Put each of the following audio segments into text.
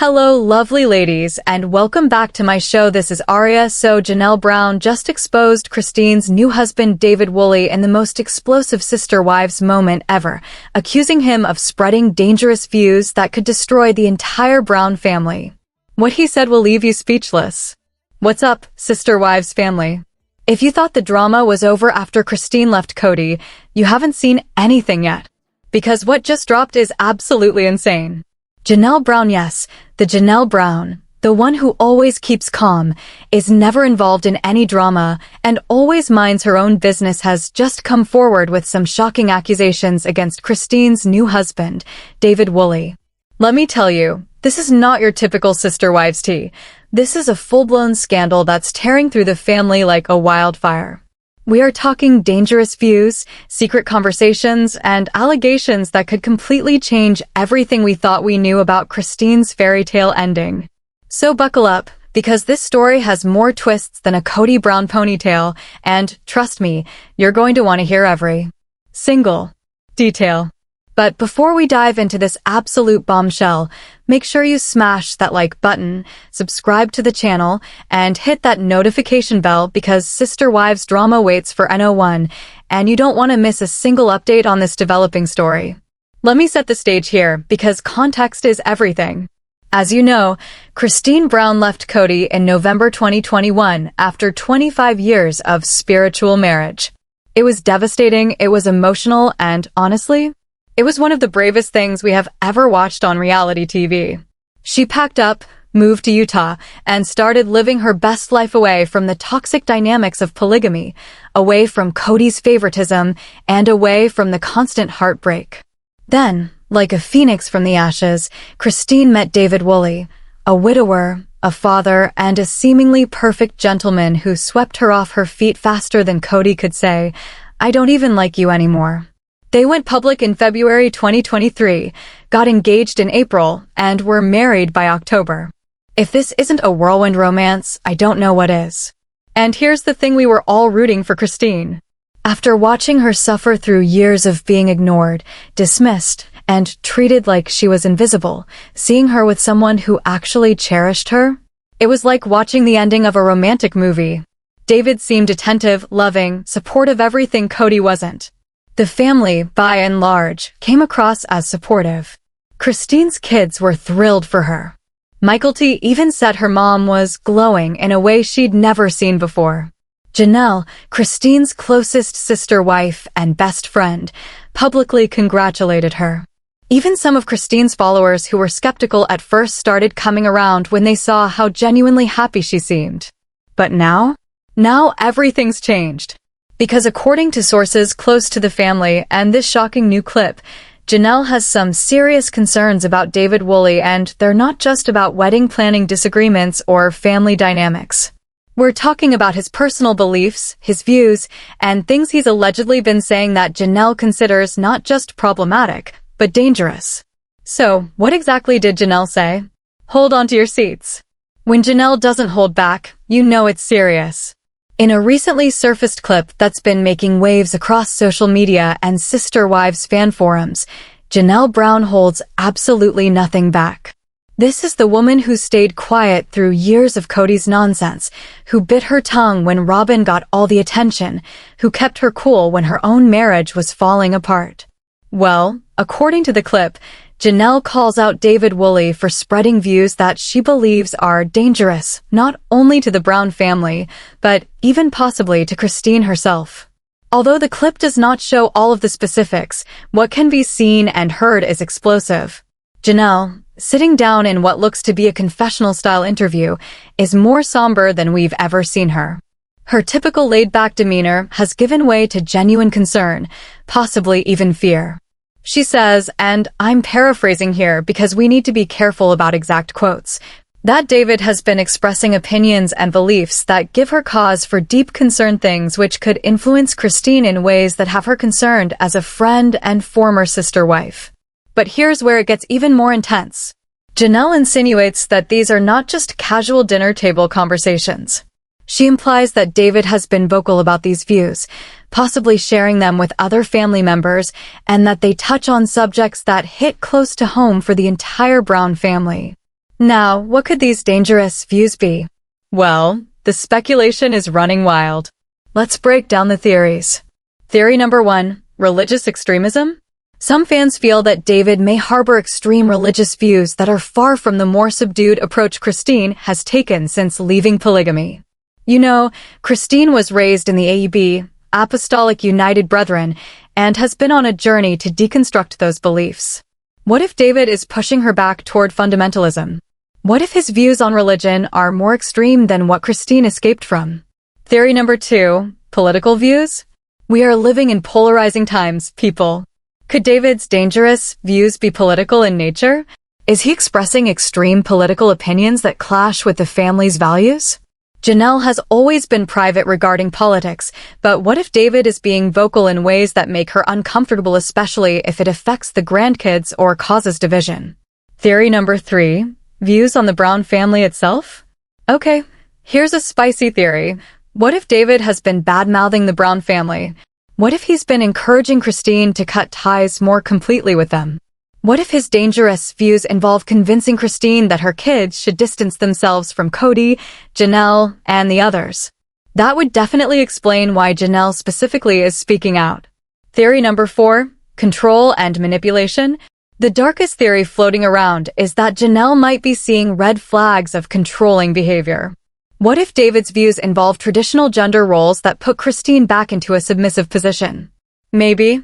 Hello, lovely ladies, and welcome back to my show. This is Aria. So Janelle Brown just exposed Christine's new husband, David Woolley, in the most explosive sister-wives moment ever, accusing him of spreading dangerous views that could destroy the entire Brown family. What he said will leave you speechless. What's up, sister-wives family? If you thought the drama was over after Christine left Kody, you haven't seen anything yet. Because what just dropped is absolutely insane. Janelle Brown, yes, the Janelle Brown, the one who always keeps calm, is never involved in any drama, and always minds her own business, has just come forward with some shocking accusations against Christine's new husband, David Woolley. Let me tell you, this is not your typical sister wives tea. This is a full-blown scandal that's tearing through the family like a wildfire. We are talking dangerous views, secret conversations, and allegations that could completely change everything we thought we knew about Christine's fairy tale ending. So buckle up, because this story has more twists than a Kody Brown ponytail, and trust me, you're going to want to hear every single detail. But before we dive into this absolute bombshell, make sure you smash that like button, subscribe to the channel, and hit that notification bell because Sister Wives drama waits for NO1, and you don't want to miss a single update on this developing story. Let me set the stage here, because context is everything. As you know, Christine Brown left Kody in November 2021 after 25 years of spiritual marriage. It was devastating, it was emotional, and honestly, it was one of the bravest things we have ever watched on reality TV. She packed up, moved to Utah, and started living her best life away from the toxic dynamics of polygamy, away from Kody's favoritism, and away from the constant heartbreak. Then, like a phoenix from the ashes, Christine met David Woolley, a widower, a father, and a seemingly perfect gentleman who swept her off her feet faster than Kody could say, "I don't even like you anymore." They went public in February 2023, got engaged in April, and were married by October. If this isn't a whirlwind romance, I don't know what is. And here's the thing, we were all rooting for Christine. After watching her suffer through years of being ignored, dismissed, and treated like she was invisible, seeing her with someone who actually cherished her, it was like watching the ending of a romantic movie. David seemed attentive, loving, supportive, everything Kody wasn't. The family, by and large, came across as supportive. Christine's kids were thrilled for her. Michael T. even said her mom was glowing in a way she'd never seen before. Janelle, Christine's closest sister wife and best friend, publicly congratulated her. Even some of Christine's followers who were skeptical at first started coming around when they saw how genuinely happy she seemed. But now everything's changed. Because according to sources close to the family and this shocking new clip, Janelle has some serious concerns about David Woolley, and they're not just about wedding planning disagreements or family dynamics. We're talking about his personal beliefs, his views, and things he's allegedly been saying that Janelle considers not just problematic, but dangerous. So, what exactly did Janelle say? Hold on to your seats. When Janelle doesn't hold back, you know it's serious. In a recently surfaced clip that's been making waves across social media and Sister Wives fan forums, Janelle Brown holds absolutely nothing back. This is the woman who stayed quiet through years of Kody's nonsense, who bit her tongue when Robin got all the attention, who kept her cool when her own marriage was falling apart. Well, according to the clip, Janelle calls out David Woolley for spreading views that she believes are dangerous, not only to the Brown family, but even possibly to Christine herself. Although the clip does not show all of the specifics, what can be seen and heard is explosive. Janelle, sitting down in what looks to be a confessional-style interview, is more somber than we've ever seen her. Her typical laid-back demeanor has given way to genuine concern, possibly even fear. She says, and I'm paraphrasing here because we need to be careful about exact quotes, that David has been expressing opinions and beliefs that give her cause for deep concern, things which could influence Christine in ways that have her concerned as a friend and former sister wife. But here's where it gets even more intense. Janelle insinuates that these are not just casual dinner table conversations. She implies that David has been vocal about these views, possibly sharing them with other family members, and that they touch on subjects that hit close to home for the entire Brown family. Now, what could these dangerous views be? Well, the speculation is running wild. Let's break down the theories. Theory number 1, religious extremism. Some fans feel that David may harbor extreme religious views that are far from the more subdued approach Christine has taken since leaving polygamy. You know, Christine was raised in the AUB, Apostolic United Brethren, and has been on a journey to deconstruct those beliefs. What if David is pushing her back toward fundamentalism? What if his views on religion are more extreme than what Christine escaped from? Theory number 2, political views. We are living in polarizing times, people. Could David's dangerous views be political in nature? Is he expressing extreme political opinions that clash with the family's values? Janelle has always been private regarding politics, but what if David is being vocal in ways that make her uncomfortable, especially if it affects the grandkids or causes division? Theory number 3, views on the Brown family itself? Okay, here's a spicy theory. What if David has been bad-mouthing the Brown family? What if he's been encouraging Christine to cut ties more completely with them? What if his dangerous views involve convincing Christine that her kids should distance themselves from Kody, Janelle, and the others? That would definitely explain why Janelle specifically is speaking out. Theory number 4, control and manipulation. The darkest theory floating around is that Janelle might be seeing red flags of controlling behavior. What if David's views involve traditional gender roles that put Christine back into a submissive position? Maybe.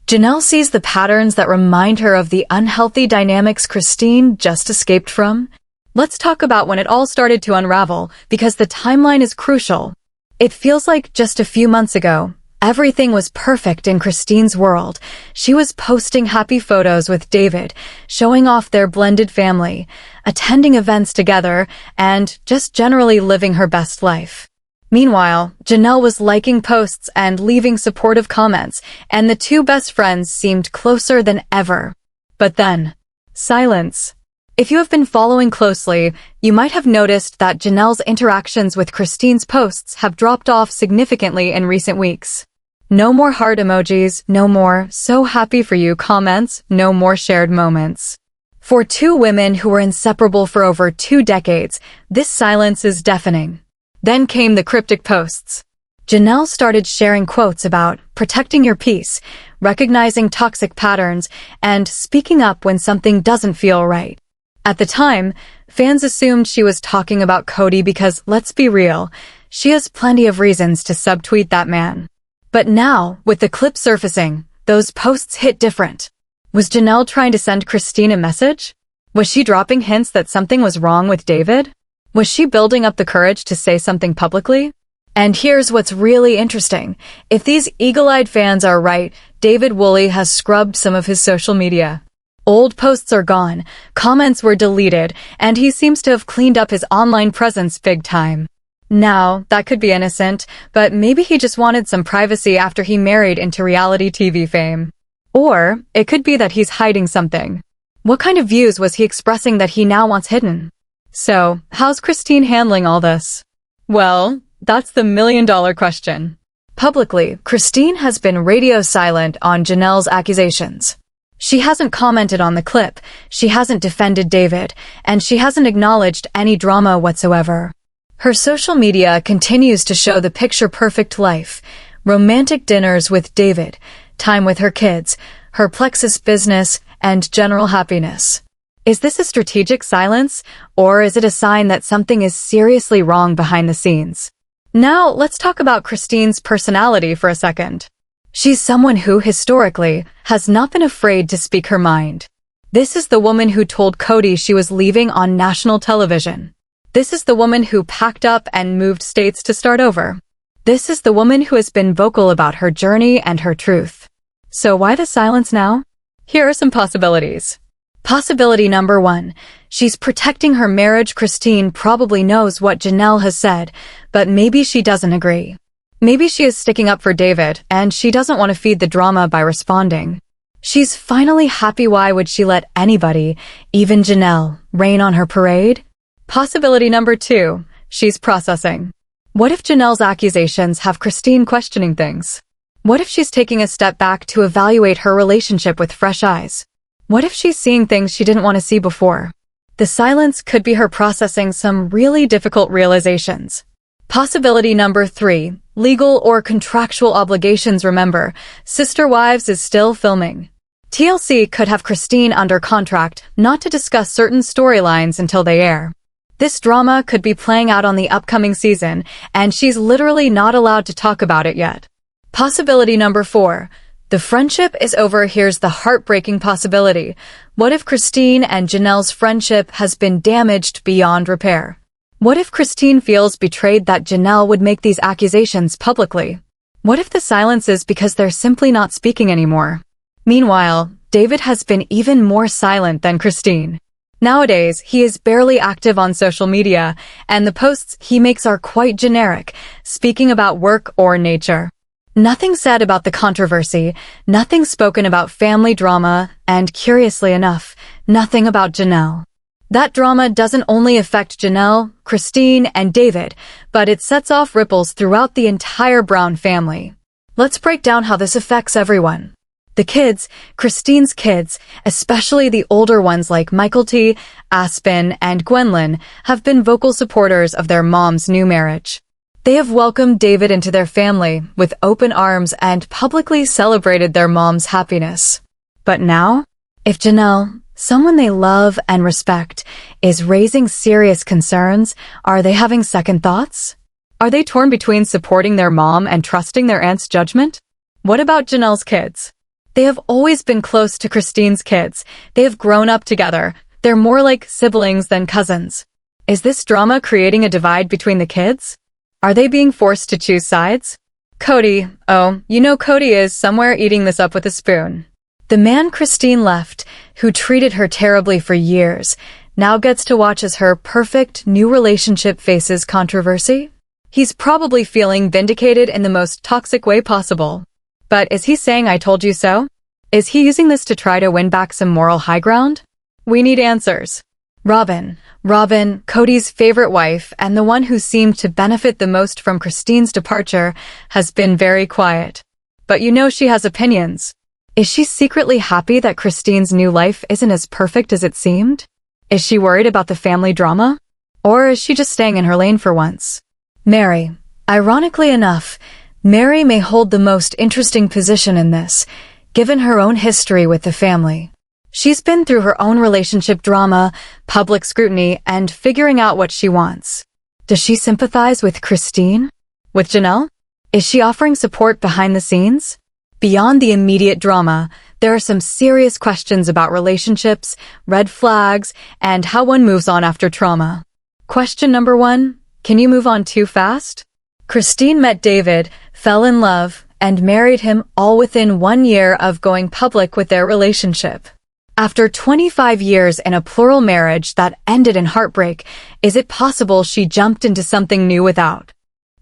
Janelle sees the patterns that remind her of the unhealthy dynamics Christine just escaped from. Let's talk about when it all started to unravel, because the timeline is crucial. It feels like just a few months ago, everything was perfect in Christine's world. She was posting happy photos with David, showing off their blended family, attending events together, and just generally living her best life. Meanwhile, Janelle was liking posts and leaving supportive comments, and the two best friends seemed closer than ever. But then, silence. If you have been following closely, you might have noticed that Janelle's interactions with Christine's posts have dropped off significantly in recent weeks. No more heart emojis, no more "so happy for you" comments, no more shared moments. For two women who were inseparable for over 2 decades, this silence is deafening. Then came the cryptic posts. Janelle started sharing quotes about protecting your peace, recognizing toxic patterns, and speaking up when something doesn't feel right. At the time, fans assumed she was talking about Kody because, let's be real, she has plenty of reasons to subtweet that man. But now, with the clip surfacing, those posts hit different. Was Janelle trying to send Christine a message? Was she dropping hints that something was wrong with David? Was she building up the courage to say something publicly? And here's what's really interesting. If these eagle-eyed fans are right, David Woolley has scrubbed some of his social media. Old posts are gone, comments were deleted, and he seems to have cleaned up his online presence big time. Now, that could be innocent, but maybe he just wanted some privacy after he married into reality TV fame. Or, it could be that he's hiding something. What kind of views was he expressing that he now wants hidden? So, how's Christine handling all this? Well, that's the million-dollar question. Publicly, Christine has been radio silent on Janelle's accusations. She hasn't commented on the clip, she hasn't defended David, and she hasn't acknowledged any drama whatsoever. Her social media continues to show the picture-perfect life, romantic dinners with David, time with her kids, her Plexus business, and general happiness. Is this a strategic silence, or is it a sign that something is seriously wrong behind the scenes? Now, let's talk about Christine's personality for a second. She's someone who, historically, has not been afraid to speak her mind. This is the woman who told Kody she was leaving on national television. This is the woman who packed up and moved states to start over. This is the woman who has been vocal about her journey and her truth. So why the silence now? Here are some possibilities. Possibility number 1. She's protecting her marriage. Christine probably knows what Janelle has said, but maybe she doesn't agree. Maybe she is sticking up for David, and she doesn't want to feed the drama by responding. She's finally happy. Why would she let anybody, even Janelle, rain on her parade? Possibility number 2. She's processing. What if Janelle's accusations have Christine questioning things? What if she's taking a step back to evaluate her relationship with fresh eyes? What if she's seeing things she didn't want to see before? The silence could be her processing some really difficult realizations. Possibility number 3, legal or contractual obligations. Remember, Sister Wives is still filming. TLC could have Christine under contract not to discuss certain storylines until they air. This drama could be playing out on the upcoming season, and she's literally not allowed to talk about it yet. Possibility number 4. The friendship is over. Here's the heartbreaking possibility. What if Christine and Janelle's friendship has been damaged beyond repair? What if Christine feels betrayed that Janelle would make these accusations publicly? What if the silence is because they're simply not speaking anymore? Meanwhile, David has been even more silent than Christine. Nowadays, he is barely active on social media, and the posts he makes are quite generic, speaking about work or nature. Nothing said about the controversy, nothing spoken about family drama, and curiously enough, nothing about Janelle. That drama doesn't only affect Janelle, Christine, and David, but it sets off ripples throughout the entire Brown family. Let's break down how this affects everyone. The kids, Christine's kids, especially the older ones like Michael T, Aspen, and Gwendolyn, have been vocal supporters of their mom's new marriage. They have welcomed David into their family with open arms and publicly celebrated their mom's happiness. But now, if Janelle, someone they love and respect, is raising serious concerns, are they having second thoughts? Are they torn between supporting their mom and trusting their aunt's judgment? What about Janelle's kids? They have always been close to Christine's kids. They have grown up together. They're more like siblings than cousins. Is this drama creating a divide between the kids? Are they being forced to choose sides? Kody, Kody is somewhere eating this up with a spoon. The man Christine left, who treated her terribly for years, now gets to watch as her perfect new relationship faces controversy. He's probably feeling vindicated in the most toxic way possible. But is he saying I told you so? Is he using this to try to win back some moral high ground? We need answers. Robin, Kody's favorite wife and the one who seemed to benefit the most from Christine's departure, has been very quiet. But you know she has opinions. Is she secretly happy that Christine's new life isn't as perfect as it seemed? Is she worried about the family drama? Or is she just staying in her lane for once? Mary. Ironically enough, Mary may hold the most interesting position in this, given her own history with the family. She's been through her own relationship drama, public scrutiny, and figuring out what she wants. Does she sympathize with Christine? With Janelle? Is she offering support behind the scenes? Beyond the immediate drama, there are some serious questions about relationships, red flags, and how one moves on after trauma. Question number 1, can you move on too fast? Christine met David, fell in love, and married him all within 1 year of going public with their relationship. After 25 years in a plural marriage that ended in heartbreak, is it possible she jumped into something new without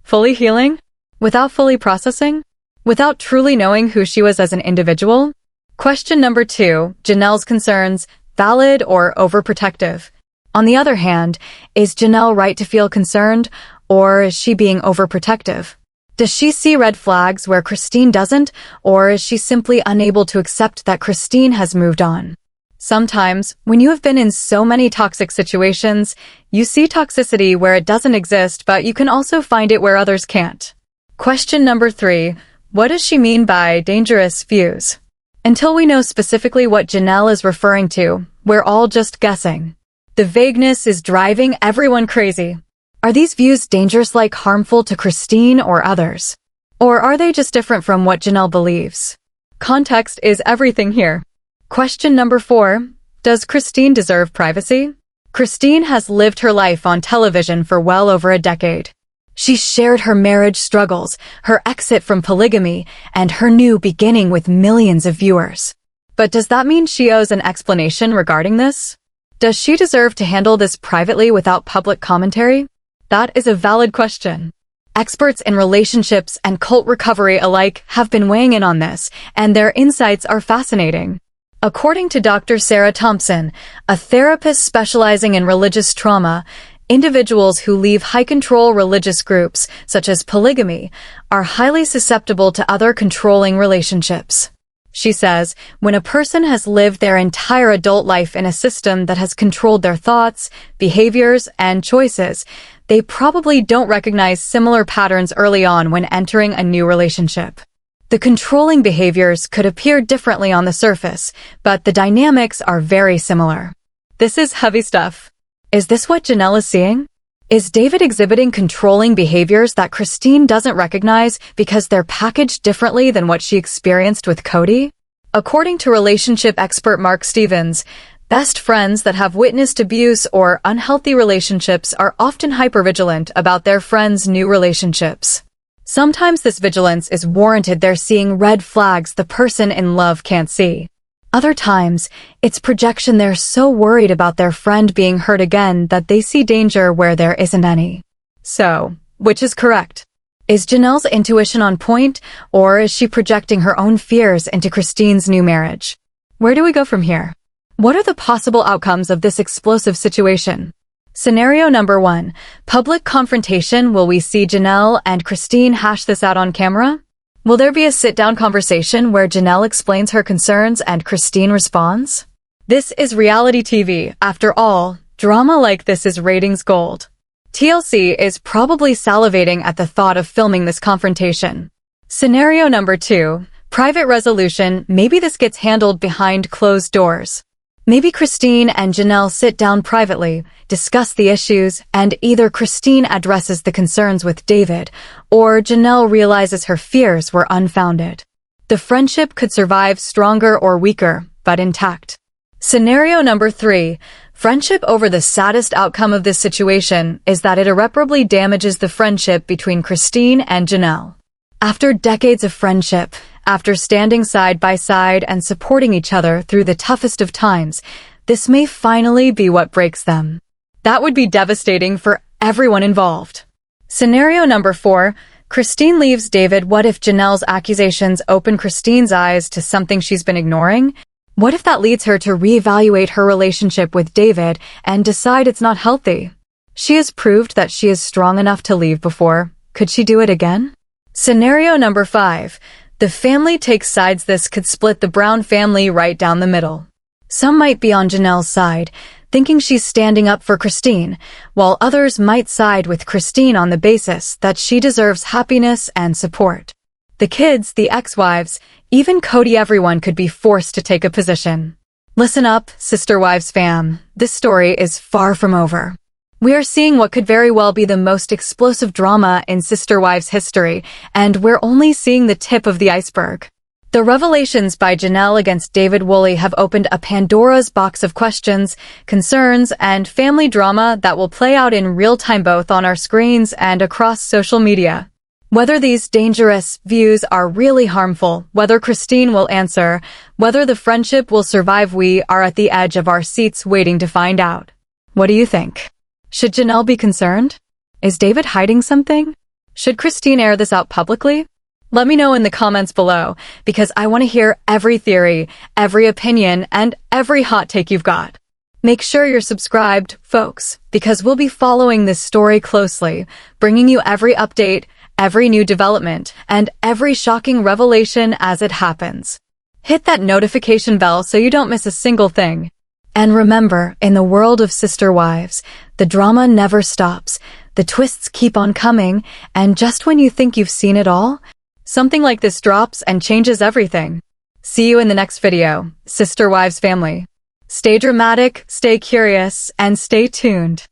fully healing? Without fully processing? Without truly knowing who she was as an individual? Question number 2, Janelle's concerns, valid or overprotective? On the other hand, is Janelle right to feel concerned, or is she being overprotective? Does she see red flags where Christine doesn't, or is she simply unable to accept that Christine has moved on? Sometimes, when you have been in so many toxic situations, you see toxicity where it doesn't exist, but you can also find it where others can't. Question number 3, what does she mean by dangerous views? Until we know specifically what Janelle is referring to, we're all just guessing. The vagueness is driving everyone crazy. Are these views dangerous, like harmful to Christine or others? Or are they just different from what Janelle believes? Context is everything here. Question number 4, does Christine deserve privacy? Christine has lived her life on television for well over a decade. She shared her marriage struggles, her exit from polygamy, and her new beginning with millions of viewers. But does that mean she owes an explanation regarding this? Does she deserve to handle this privately without public commentary? That is a valid question. Experts in relationships and cult recovery alike have been weighing in on this, and their insights are fascinating. According to Dr. Sarah Thompson, a therapist specializing in religious trauma, individuals who leave high-control religious groups, such as polygamy, are highly susceptible to other controlling relationships. She says, when a person has lived their entire adult life in a system that has controlled their thoughts, behaviors, and choices, they probably don't recognize similar patterns early on when entering a new relationship. The controlling behaviors could appear differently on the surface, but the dynamics are very similar. This is heavy stuff. Is this what Janelle is seeing? Is David exhibiting controlling behaviors that Christine doesn't recognize because they're packaged differently than what she experienced with Kody? According to relationship expert Mark Stevens, best friends that have witnessed abuse or unhealthy relationships are often hypervigilant about their friends' new relationships. Sometimes this vigilance is warranted. They're seeing red flags the person in love can't see. Other times, it's projection. They're so worried about their friend being hurt again that they see danger where there isn't any. So, which is correct? Is Janelle's intuition on point, or is she projecting her own fears into Christine's new marriage? Where do we go from here? What are the possible outcomes of this explosive situation? Scenario number 1. Public confrontation. Will we see Janelle and Christine hash this out on camera? Will there be a sit-down conversation where Janelle explains her concerns and Christine responds? This is reality TV. After all, drama like this is ratings gold. TLC is probably salivating at the thought of filming this confrontation. Scenario number 2. Private resolution. Maybe this gets handled behind closed doors. Maybe Christine and Janelle sit down privately, discuss the issues, and either Christine addresses the concerns with David, or Janelle realizes her fears were unfounded. The friendship could survive stronger or weaker, but intact. Scenario number 3. Friendship over. The saddest outcome of this situation is that it irreparably damages the friendship between Christine and Janelle. After decades of friendship, after standing side by side and supporting each other through the toughest of times, this may finally be what breaks them. That would be devastating for everyone involved. Scenario number 4. Christine leaves David. What if Janelle's accusations open Christine's eyes to something she's been ignoring? What if that leads her to reevaluate her relationship with David and decide it's not healthy? She has proved that she is strong enough to leave before. Could she do it again? Scenario number 5. The family takes sides. This could split the Brown family right down the middle. Some might be on Janelle's side, thinking she's standing up for Christine, while others might side with Christine on the basis that she deserves happiness and support. The kids, the ex-wives, even Kody, everyone could be forced to take a position. Listen up, Sister Wives fam. This story is far from over. We are seeing what could very well be the most explosive drama in Sister Wives history, and we're only seeing the tip of the iceberg. The revelations by Janelle against David Woolley have opened a Pandora's box of questions, concerns, and family drama that will play out in real time both on our screens and across social media. Whether these dangerous views are really harmful, whether Christine will answer, whether the friendship will survive, we are at the edge of our seats waiting to find out. What do you think? Should Janelle be concerned? Is David hiding something? Should Christine air this out publicly? Let me know in the comments below, because I want to hear every theory, every opinion, and every hot take you've got. Make sure you're subscribed, folks, because we'll be following this story closely, bringing you every update, every new development, and every shocking revelation as it happens. Hit that notification bell so you don't miss a single thing. And remember, in the world of Sister Wives, the drama never stops, the twists keep on coming, and just when you think you've seen it all, something like this drops and changes everything. See you in the next video, Sister Wives family. Stay dramatic, stay curious, and stay tuned.